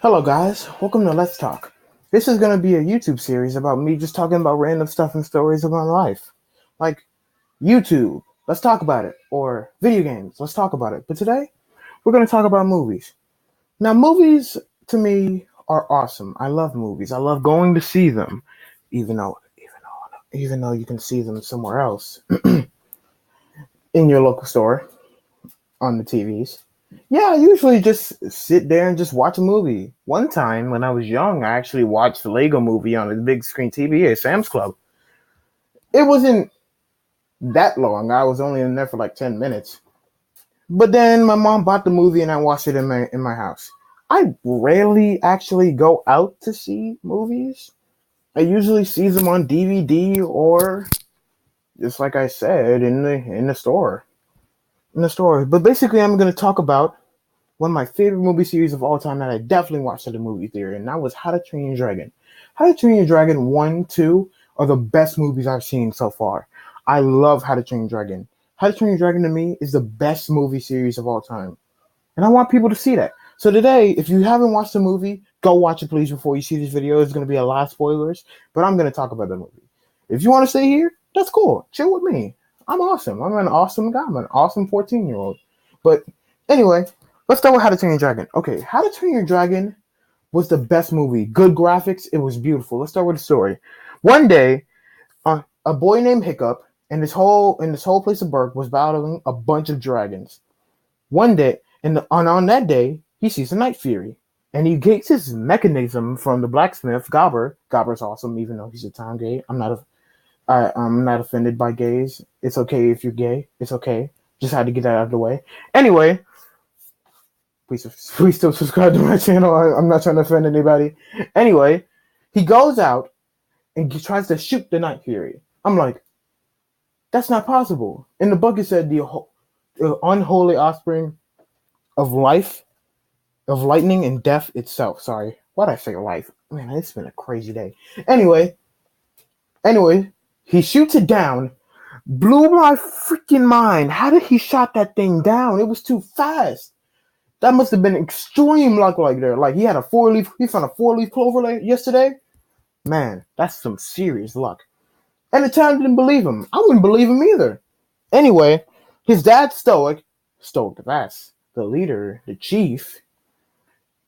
Hello guys, welcome to Let's Talk. This is going to be a YouTube series about me just talking about random stuff and stories of my life. Like YouTube, let's talk about it. Or video games, let's talk about it. But today, we're going to talk about movies. Now movies, to me, are awesome. I love movies. I love going to see them. Even though you can see them somewhere else. In your local store, on the TVs. Yeah, I usually just sit there and just watch a movie. One time when I was young, I actually watched the Lego movie on a big screen TV at Sam's Club. It wasn't that long. I was only in there for like 10 minutes. But then my mom bought the movie and I watched it in my house. I rarely actually go out to see movies. I usually see them on DVD or just like I said in the store. In the store. But basically I'm going to talk about one of my favorite movie series of all time that I definitely watched at the movie theater, and that was How to Train Your Dragon. How to Train Your Dragon 1, 2 are the best movies I've seen so far. I love How to Train Your Dragon. How to Train Your Dragon to me is the best movie series of all time. And I want people to see that. So today, if you haven't watched the movie, go watch it please before you see this video. There's going to be a lot of spoilers, but I'm going to talk about the movie. If you want to stay here, that's cool. Chill with me. I'm awesome. I'm an awesome guy. I'm an awesome 14-year-old. But anyway, let's start with How to Train Your Dragon. Okay, How to Train Your Dragon was the best movie. Good graphics. It was beautiful. Let's start with the story. One day, a boy named Hiccup and this whole place of Berk was battling a bunch of dragons. One day, and on that day, he sees a Night Fury, and he gets his mechanism from the blacksmith Gobber. Gobber's awesome, even though he's a time gay. I'm not offended by gays. It's okay if you're gay. It's okay. Just had to get that out of the way. Anyway. Please still subscribe to my channel. I'm not trying to offend anybody. Anyway, he goes out and he tries to shoot the Night Fury. I'm like, that's not possible. In the book, it said the unholy offspring of life, of lightning and death itself. Sorry, why'd I say life? Man, it's been a crazy day. Anyway, he shoots it down. Blew my freaking mind. How did he shot that thing down? It was too fast. That must have been extreme luck right there. Like he found a 4-leaf clover yesterday. Man, that's some serious luck. And the town didn't believe him. I wouldn't believe him either. Anyway, his dad Stoic that's the leader, the chief,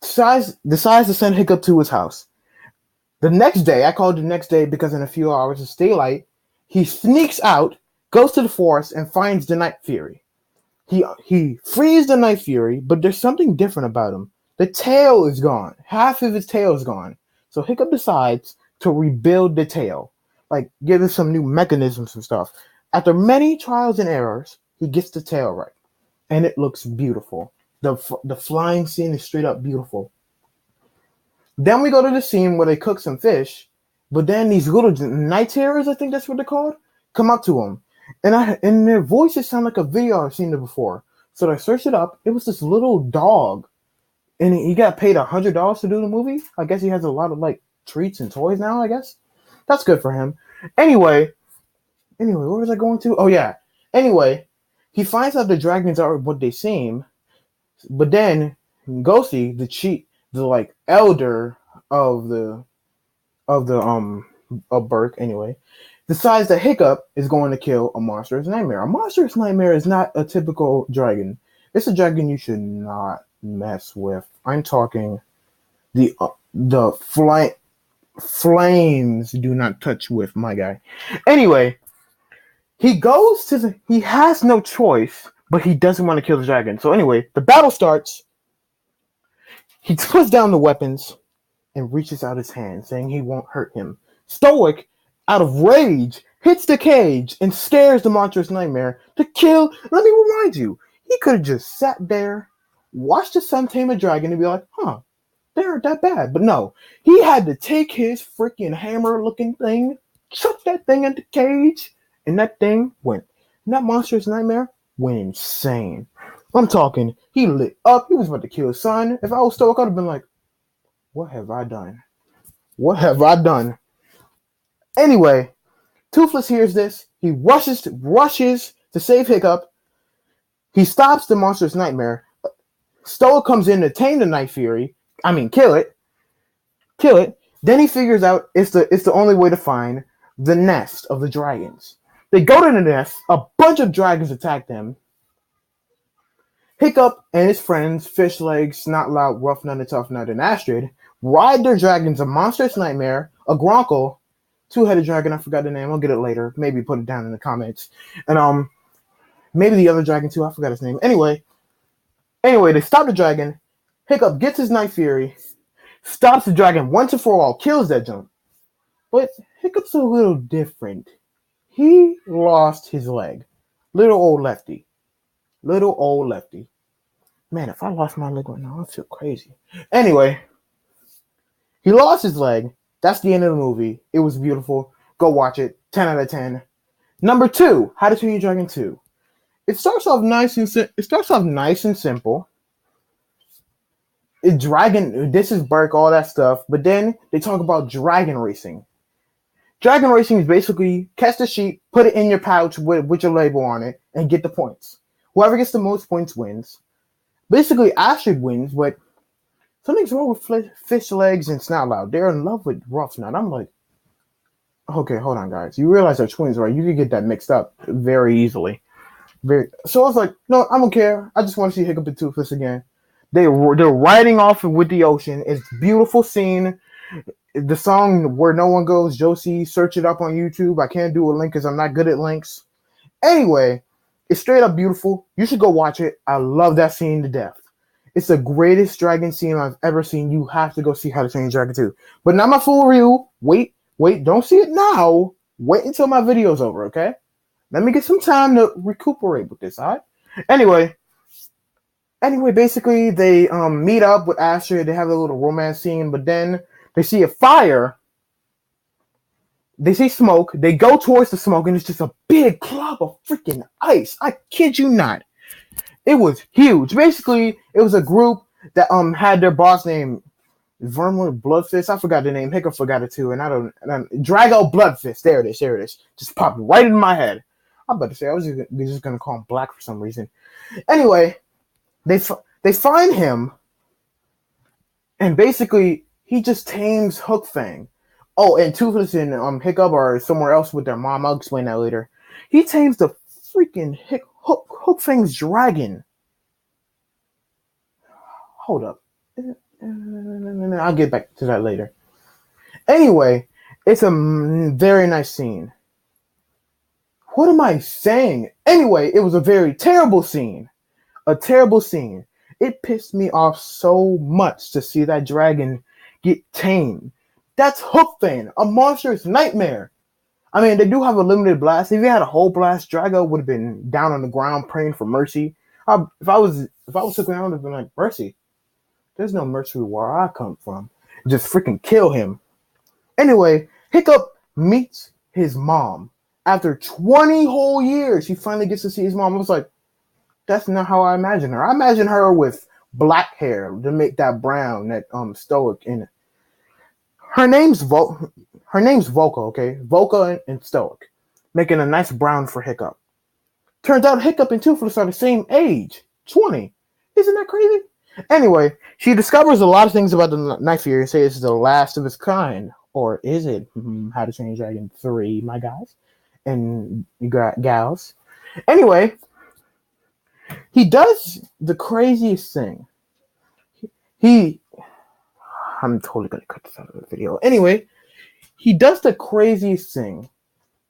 decides to send Hiccup to his house. The next day, I called the next day because in a few hours it's daylight, he sneaks out, goes to the forest, and finds the Night Fury. He frees the Night Fury, but there's something different about him. The tail is gone. Half of his tail is gone. So Hiccup decides to rebuild the tail. Like, give it some new mechanisms and stuff. After many trials and errors, he gets the tail right. And it looks beautiful. The flying scene is straight up beautiful. Then we go to the scene where they cook some fish, but then these little night terrors, I think that's what they're called, come up to him. And their voices sound like a video I've seen before. So I searched it up. It was this little dog. And he got paid $100 to do the movie. I guess he has a lot of like treats and toys now, I guess. That's good for him. Anyway, where was I going to? Oh yeah. Anyway, he finds out the dragons are what they seem. But then Ghosty, the like elder of Berk anyway, decides that Hiccup is going to kill a monstrous nightmare. A monstrous nightmare is not a typical dragon. It's a dragon you should not mess with. I'm talking the flames do not touch with, my guy. Anyway, he has no choice, but he doesn't want to kill the dragon. So anyway, the battle starts. He puts down the weapons and reaches out his hand, saying he won't hurt him. Stoic, out of rage, hits the cage and scares the monstrous nightmare to kill. Let me remind you, he could have just sat there, watched the sun tame a dragon, and be like, they aren't that bad. But no, he had to take his freaking hammer-looking thing, chuck that thing in the cage, and that monstrous nightmare went insane. I'm talking, he lit up, he was about to kill his son. If I was Stoic, I would have been like, what have I done? What have I done? Anyway, Toothless hears this. He rushes to save Hiccup. He stops the monstrous nightmare. Stoic comes in to tame the Night Fury, kill it. Kill it. Then he figures out it's the only way to find the nest of the dragons. They go to the nest. A bunch of dragons attack them. Hiccup and his friends, Fish Legs, Snot Loud, Rough Nut, and Tough Nut, and Astrid, ride their dragons, a monstrous nightmare, a Gronkle, two-headed dragon, I forgot the name, I'll get it later, maybe put it down in the comments, and maybe the other dragon too, I forgot his name. Anyway, they stop the dragon, Hiccup gets his Night Fury, stops the dragon once and for all, kills that jump, but Hiccup's a little different. He lost his leg. Little old lefty. Man, if I lost my leg right now, I feel crazy. Anyway, he lost his leg. That's the end of the movie. It was beautiful. Go watch it. 10 out of 10. Number 2, How to Train Your Dragon 2. It starts off nice and simple. This is Burke, all that stuff. But then they talk about dragon racing. Dragon racing is basically catch the sheep, put it in your pouch with your label on it, and get the points. Whoever gets the most points wins. Basically, Astrid wins, but something's wrong with Fish Legs and Snot Loud. They're in love with Rough Nut. I'm like, okay, hold on, guys. You realize they're twins, right? You could get that mixed up very easily. So I was like, no, I don't care. I just want to see Hiccup and Toothless again. They're riding off with the ocean. It's a beautiful scene. The song Where No One Goes, Josie, search it up on YouTube. I can't do a link because I'm not good at links. Anyway, it's straight up beautiful. You should go watch it. I love that scene to death. It's the greatest dragon scene I've ever seen. You have to go see How to Train Your Dragon 2. But not my full review. Wait. Don't see it now. Wait until my video's over, okay? Let me get some time to recuperate with this, all right? Anyway, basically, they meet up with Astrid. They have a little romance scene, but then they see a fire. They see smoke. They go towards the smoke, and it's just a big clump of freaking ice. I kid you not. It was huge. Basically, it was a group that had their boss named Vermler Bloodfist. I forgot the name. Hiccup forgot it too. And Drago Bloodfist. There it is. Just popped right in my head. I'm about to say I was just gonna call him Black for some reason. Anyway, they find him, and basically he just tames Hook Fang. Oh, and Toothless and Hiccup are somewhere else with their mom. I'll explain that later. He tames the freaking Hook Fang's dragon. Hold up. I'll get back to that later. Anyway, it's a very nice scene. What am I saying? Anyway, it was a very terrible scene. A terrible scene. It pissed me off so much to see that dragon get tamed. That's Hook Fang, a monstrous nightmare. I mean, they do have a limited blast. If you had a whole blast, Drago would have been down on the ground praying for mercy. If I was Hook Fang, I would have been like, mercy. There's no mercy where I come from. Just freaking kill him. Anyway, Hiccup meets his mom. After 20 whole years, he finally gets to see his mom. I was like, that's not how I imagine her. I imagine her with black hair to make that brown, that stoic in it. Her name's Volca, okay? Volca and Stoic. Making a nice brown for Hiccup. Turns out Hiccup and Toothless are the same age. 20. Isn't that crazy? Anyway, she discovers a lot of things about the Night Fury and says it's the last of its kind. Or is it? How to Train Your Dragon 3, my guys. And gals. Anyway, he does the craziest thing. I'm totally going to cut this out of the video. Anyway, he does the craziest thing.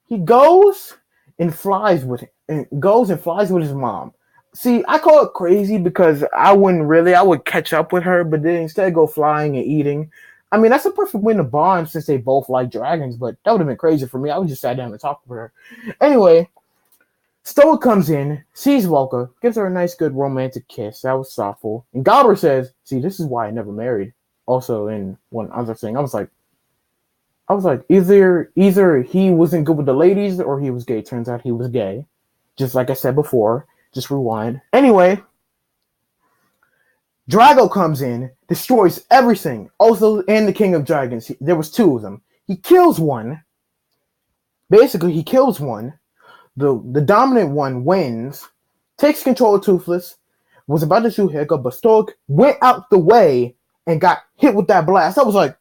He goes and flies with his mom. See, I call it crazy because I would catch up with her, but then instead go flying and eating. I mean, that's a perfect way to bond since they both like dragons, but that would have been crazy for me. I would just sat down and talked with her. Anyway, Stoic comes in, sees Volca, gives her a nice, good romantic kiss. That was thoughtful. And Galber says, see, this is why I never married. Also, in one other thing, I was like, either he wasn't good with the ladies or he was gay. Turns out he was gay. Just like I said before. Just rewind. Anyway, Drago comes in, destroys everything. Also, and the King of Dragons. There was 2 of them. He kills one. Basically, he kills one. The dominant one wins. Takes control of Toothless. Was about to shoot Hiccup, but Stoic went out the way and got hit with that blast. I was like,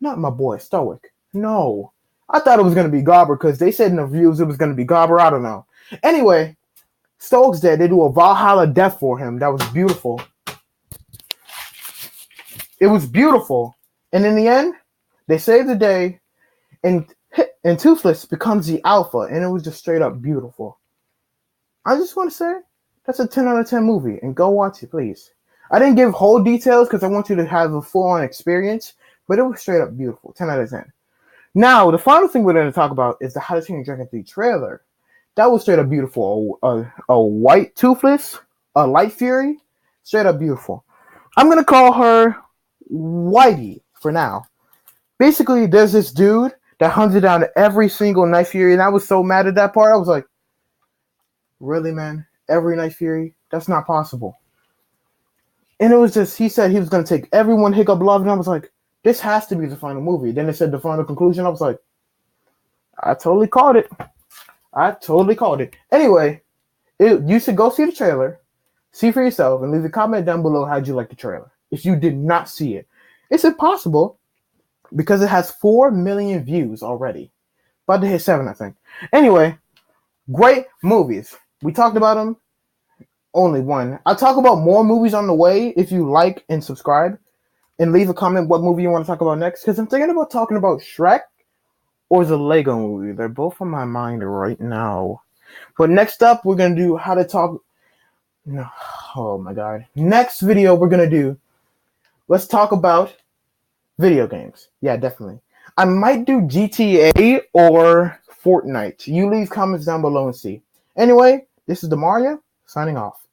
not my boy Stoic. No. I thought it was going to be Gobber because they said in the reviews it was going to be Gobber. I don't know. Anyway, Stoic's dead. They do a Valhalla death for him. That was beautiful. It was beautiful. And in the end, they saved the day, and Toothless becomes the alpha, and it was just straight up beautiful. I just want to say, that's a 10 out of 10 movie, and go watch it, please. I didn't give whole details because I want you to have a full-on experience, but it was straight up beautiful. 10 out of 10. Now, the final thing we're going to talk about is the How to Train Your Dragon 3 trailer. That was straight up beautiful. A white Toothless, a Light Fury, straight up beautiful. I'm going to call her Whitey for now. Basically, there's this dude that hunted down every single Night Fury, and I was so mad at that part. I was like, really, man? Every Night Fury? That's not possible. And it was just, he said he was going to take everyone Hiccup Love, and I was like, this has to be the final movie. Then it said the final conclusion. I was like, I totally called it. Anyway, you should go see the trailer, see for yourself, and leave a comment down below how'd you like the trailer. If you did not see it. It's impossible because it has 4 million views already. About to hit 7, I think. Anyway, great movies. We talked about them. Only one. I'll talk about more movies on the way if you like and subscribe. And leave a comment what movie you want to talk about next. Because I'm thinking about talking about Shrek or the Lego movie. They're both on my mind right now. But next up, we're going to do how to talk... No. Oh my god. Next video we're going to do... Let's talk about video games. Yeah, definitely. I might do GTA or Fortnite. You leave comments down below and see. Anyway, this is Demaria, signing off.